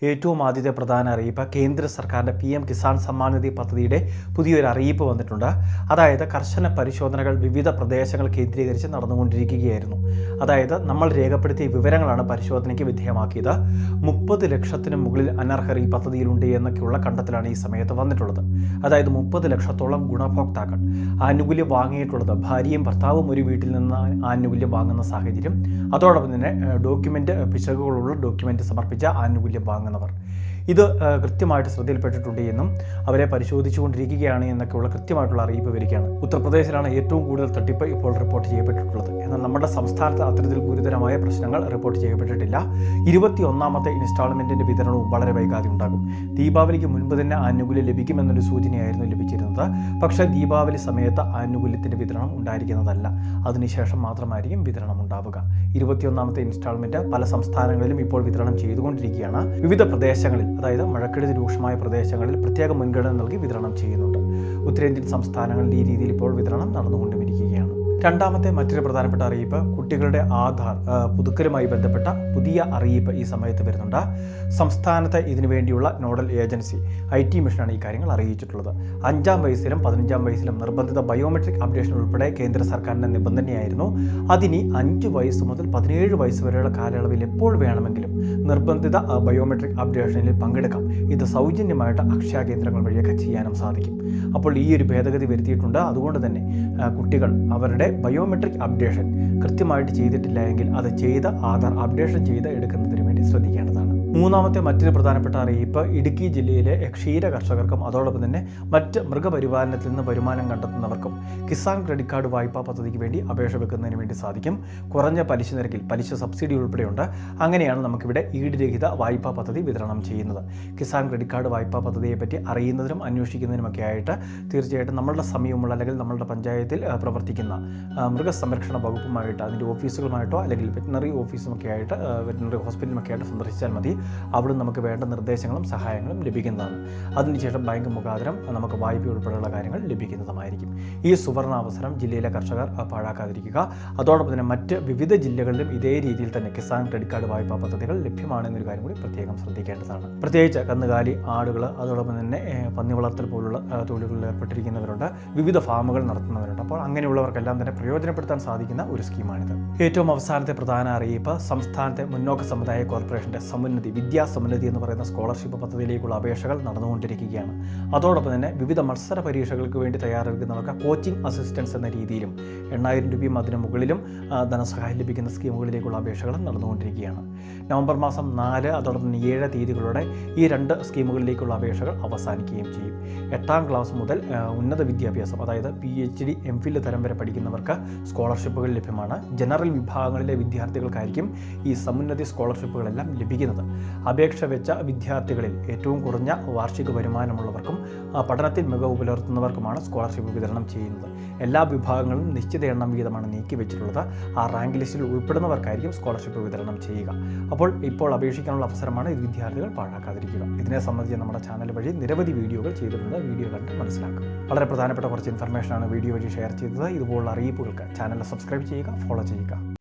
ഏറ്റവും ആദ്യത്തെ പ്രധാന അറിയിപ്പ് കേന്ദ്ര സർക്കാരിൻ്റെ PM കിസാൻ സമ്മാൻ നിധി പദ്ധതിയുടെ പുതിയൊരു അറിയിപ്പ് വന്നിട്ടുണ്ട്. അതായത് കർശന പരിശോധനകൾ വിവിധ പ്രദേശങ്ങൾ കേന്ദ്രീകരിച്ച് നടന്നുകൊണ്ടിരിക്കുകയായിരുന്നു. അതായത് നമ്മൾ രേഖപ്പെടുത്തിയ വിവരങ്ങളാണ് പരിശോധനയ്ക്ക് വിധേയമാക്കിയത്. 30 ലക്ഷത്തിന് മുകളിൽ അനർഹർ ഈ പദ്ധതിയിലുണ്ട് എന്നൊക്കെയുള്ള കണ്ടെത്തലാണ് ഈ സമയത്ത് വന്നിട്ടുള്ളത്. അതായത് 30 ലക്ഷത്തോളം ഗുണഭോക്താക്കൾ ആനുകൂല്യം വാങ്ങിയിട്ടുള്ളത് ഭാര്യയും ഭർത്താവും ഒരു വീട്ടിൽ നിന്ന് ആനുകൂല്യം വാങ്ങുന്ന സാഹചര്യം, അതോടൊപ്പം തന്നെ ഡോക്യുമെൻ്റ് പിശകുകളുള്ള ഡോക്യുമെൻ്റ് സമർപ്പിച്ച ആനുകൂല്യം വാങ്ങുന്നവർ. ഇത് കൃത്യമായിട്ട് ശ്രദ്ധയിൽപ്പെട്ടിട്ടുണ്ട് എന്നും അവരെ പരിശോധിച്ചുകൊണ്ടിരിക്കുകയാണ് എന്നൊക്കെയുള്ള കൃത്യമായിട്ടുള്ള അറിയിപ്പ് വരികയാണ്. ഉത്തർപ്രദേശിലാണ് ഏറ്റവും കൂടുതൽ തട്ടിപ്പ് ഇപ്പോൾ റിപ്പോർട്ട് ചെയ്യപ്പെട്ടിട്ടുള്ളത്. എന്നാൽ നമ്മുടെ സംസ്ഥാനത്ത് അത്തരത്തിൽ ഗുരുതരമായ പ്രശ്നങ്ങൾ റിപ്പോർട്ട് ചെയ്യപ്പെട്ടിട്ടില്ല. 21ാമത്തെ ഇൻസ്റ്റാൾമെൻറ്റിൻ്റെ വിതരണവും വളരെ വൈകാതെ ഉണ്ടാകും. ദീപാവലിക്ക് മുൻപ് തന്നെ ആനുകൂല്യം ലഭിക്കുമെന്നൊരു സൂചനയായിരുന്നു ലഭിച്ചിരുന്നത്. പക്ഷേ ദീപാവലി സമയത്ത് ആനുകൂല്യത്തിൻ്റെ വിതരണം ഉണ്ടായിരിക്കുന്നതല്ല. അതിനുശേഷം മാത്രമായിരിക്കും വിതരണം ഉണ്ടാവുക. 21ാമത്തെ ഇൻസ്റ്റാൾമെൻറ്റ് പല സംസ്ഥാനങ്ങളിലും ഇപ്പോൾ വിതരണം ചെയ്തുകൊണ്ടിരിക്കുകയാണ്. വിവിധ പ്രദേശങ്ങളിൽ, അതായത് മഴക്കെടുതി രൂക്ഷമായ പ്രദേശങ്ങളിൽ പ്രത്യേക മുൻഗണന നൽകി വിതരണം ചെയ്യുന്നുണ്ട്. ഉത്തരേന്ത്യൻ സംസ്ഥാനങ്ങളിൽ ഈ രീതിയിൽ ഇപ്പോൾ വിതരണം നടന്നുകൊണ്ടിരിക്കുകയാണ്. രണ്ടാമത്തെ മറ്റൊരു പ്രധാനപ്പെട്ട അറിയിപ്പ് കുട്ടികളുടെ ആധാർ പുതുക്കലുമായി ബന്ധപ്പെട്ട പുതിയ അറിയിപ്പ് ഈ സമയത്ത് വരുന്നുണ്ട്. സംസ്ഥാനത്തെ ഇതിനുവേണ്ടിയുള്ള നോഡൽ ഏജൻസി IT മിഷനാണ് ഈ കാര്യങ്ങൾ അറിയിച്ചിട്ടുള്ളത്. 5ാം വയസ്സിലും 15ാം വയസ്സിലും നിർബന്ധിത ബയോമെട്രിക് അപ്ഡേഷൻ ഉൾപ്പെടെ കേന്ദ്ര സർക്കാരിൻ്റെ നിബന്ധനയായിരുന്നു. അതിനി 5 വയസ്സ് മുതൽ 17 വയസ്സ് വരെയുള്ള കാലയളവിൽ എപ്പോൾ വേണമെങ്കിലും നിർബന്ധിത ബയോമെട്രിക് അപ്ഡേഷനിൽ പങ്കെടുക്കാം. ഇത് സൗജന്യമായിട്ട് അക്ഷയ കേന്ദ്രങ്ങൾ വഴിയൊക്കെ ചെയ്യാനും സാധിക്കും. അപ്പോൾ ഈ ഒരു ഭേദഗതി വരുത്തിയിട്ടുണ്ട്. അതുകൊണ്ട് തന്നെ കുട്ടികൾ അവരുടെ ബയോമെട്രിക് അപ്ഡേഷൻ കൃത്യമായിട്ട് ചെയ്തിട്ടില്ല എങ്കിൽ അത് ചെയ്ത് ആധാർ അപ്ഡേഷൻ ചെയ്ത് എടുക്കുന്നതിന് വേണ്ടി ശ്രദ്ധിക്കേണ്ടതാണ്. മൂന്നാമത്തെ മറ്റൊരു പ്രധാനപ്പെട്ട അറിയിപ്പ് ഇടുക്കി ജില്ലയിലെ ക്ഷീര കർഷകർക്കും അതോടൊപ്പം തന്നെ മറ്റ് മൃഗപരിപാലനത്തിൽ നിന്ന് വരുമാനം കണ്ടെത്തുന്നവർക്കും കിസാൻ ക്രെഡിറ്റ് കാർഡ് വായ്പാ പദ്ധതിക്ക് വേണ്ടി അപേക്ഷ വെക്കുന്നതിന് വേണ്ടി സാധിക്കും. കുറഞ്ഞ പലിശ നിരക്കിൽ പലിശ സബ്സിഡി ഉൾപ്പെടെയുണ്ട്. അങ്ങനെയാണ് നമുക്കിവിടെ ഈടുരഹിത വായ്പാ പദ്ധതി വിതരണം ചെയ്യുന്നത്. കിസാൻ ക്രെഡിറ്റ് കാർഡ് വായ്പാ പദ്ധതിയെപ്പറ്റി അറിയുന്നതിനും അന്വേഷിക്കുന്നതിനുമൊക്കെ ആയിട്ട് തീർച്ചയായിട്ടും നമ്മളുടെ സമീപമുള്ള അല്ലെങ്കിൽ നമ്മളുടെ പഞ്ചായത്തിൽ പ്രവർത്തിക്കുന്ന മൃഗസംരക്ഷണ വകുപ്പുമായിട്ട് അതിൻ്റെ ഓഫീസുകളുമായിട്ടോ അല്ലെങ്കിൽ വെറ്റിനറി ഓഫീസുമൊക്കെ ആയിട്ട് വെറ്റിനറി ഹോസ്പിറ്റലുമൊക്കെ ആയിട്ട് സന്ദർശിച്ചാൽ മതി. അവിടെ നമുക്ക് വേണ്ട നിർദ്ദേശങ്ങളും സഹായങ്ങളും ലഭിക്കുന്നതാണ്. അതിനുശേഷം ബാങ്ക് മുഖാന്തരം നമുക്ക് വായ്പ ഉൾപ്പെടെയുള്ള കാര്യങ്ങൾ ലഭിക്കുന്നതുമായിരിക്കും. ഈ സുവർണാവസരം ജില്ലയിലെ കർഷകർ പാഴാക്കാതിരിക്കുക. അതോടൊപ്പം തന്നെ മറ്റ് വിവിധ ജില്ലകളിലും ഇതേ രീതിയിൽ തന്നെ കിസാൻ ക്രെഡിറ്റ് കാർഡ് വായ്പാ പദ്ധതികൾ ലഭ്യമാണെന്നൊരു കാര്യം കൂടി പ്രത്യേകം ശ്രദ്ധിക്കേണ്ടതാണ്. പ്രത്യേകിച്ച് കന്നുകാലി, ആടുകൾ, അതോടൊപ്പം തന്നെ പന്നി വളർത്തൽ പോലുള്ള തൊഴിലുകളിൽ ഏർപ്പെട്ടിരിക്കുന്നവരുണ്ട്, വിവിധ ഫാമുകൾ നടത്തുന്നവരുണ്ട്. അപ്പോൾ അങ്ങനെയുള്ളവർക്കെല്ലാം തന്നെ പ്രയോജനപ്പെടുത്താൻ സാധിക്കുന്ന ഒരു സ്കീമാണിത്. ഏറ്റവും അവസാനത്തെ പ്രധാന അറിയിപ്പ് സംസ്ഥാനത്തെ മുന്നോക്ക സമുദായ കോർപ്പറേഷൻ്റെ വിദ്യാസമുന്നതി എന്ന് പറയുന്ന സ്കോളർഷിപ്പ് പദ്ധതിയിലേക്കുള്ള അപേക്ഷകൾ നടന്നുകൊണ്ടിരിക്കുകയാണ്. അതോടൊപ്പം തന്നെ വിവിധ മത്സര പരീക്ഷകൾക്ക് വേണ്ടി തയ്യാറെടുക്കുന്നവർക്ക് കോച്ചിങ് അസിസ്റ്റൻസ് എന്ന രീതിയിലും 8000 രൂപയും അതിന് മുകളിലും ധനസഹായം ലഭിക്കുന്ന സ്കീമുകളിലേക്കുള്ള അപേക്ഷകൾ നടന്നുകൊണ്ടിരിക്കുകയാണ്. നവംബർ മാസം 4 അതോടൊപ്പം 7 തീയതികളോടെ ഈ 2 സ്കീമുകളിലേക്കുള്ള അപേക്ഷകൾ അവസാനിക്കുകയും ചെയ്യും. 8ാം ക്ലാസ് മുതൽ ഉന്നത വിദ്യാഭ്യാസം, അതായത് PhD, MPhil തരം വരെ പഠിക്കുന്നവർക്ക് സ്കോളർഷിപ്പുകൾ ലഭ്യമാണ്. ജനറൽ വിഭാഗങ്ങളിലെ വിദ്യാർത്ഥികൾക്കായിരിക്കും ഈ സമുന്നതി സ്കോളർഷിപ്പുകളെല്ലാം ലഭിക്കുന്നത്. അപേക്ഷ വെച്ച വിദ്യാർത്ഥികളിൽ ഏറ്റവും കുറഞ്ഞ വാർഷിക വരുമാനമുള്ളവർക്കും പഠനത്തിൽ മികവ് പുലർത്തുന്നവർക്കുമാണ് സ്കോളർഷിപ്പ് വിതരണം ചെയ്യുന്നത്. എല്ലാ വിഭാഗങ്ങളും നിശ്ചിത എണ്ണം വീതമാണ് നീക്കിവെച്ചിട്ടുള്ളത്. ആ റാങ്ക് ലിസ്റ്റിൽ ഉൾപ്പെടുന്നവർക്കായിരിക്കും സ്കോളർഷിപ്പ് വിതരണം ചെയ്യുക. അപ്പോൾ ഇപ്പോൾ അപേക്ഷിക്കാനുള്ള അവസരമാണ് ഇത് വിദ്യാർത്ഥികൾ പാഴാക്കാതിരിക്കുക. ഇതിനെ സംബന്ധിച്ച് നമ്മുടെ ചാനൽ വഴി നിരവധി വീഡിയോകൾ ചെയ്തിട്ടുണ്ട്. വീഡിയോ കണ്ട് മനസ്സിലാക്കുക. വളരെ പ്രധാനപ്പെട്ട കുറച്ച് ഇൻഫർമേഷനാണ് വീഡിയോ വഴി ഷെയർ ചെയ്തത്. ഇതുപോലുള്ള അറിയിപ്പുകൾക്ക് ചാനൽ സബ്സ്ക്രൈബ് ചെയ്യുക, ഫോളോ ചെയ്യുക.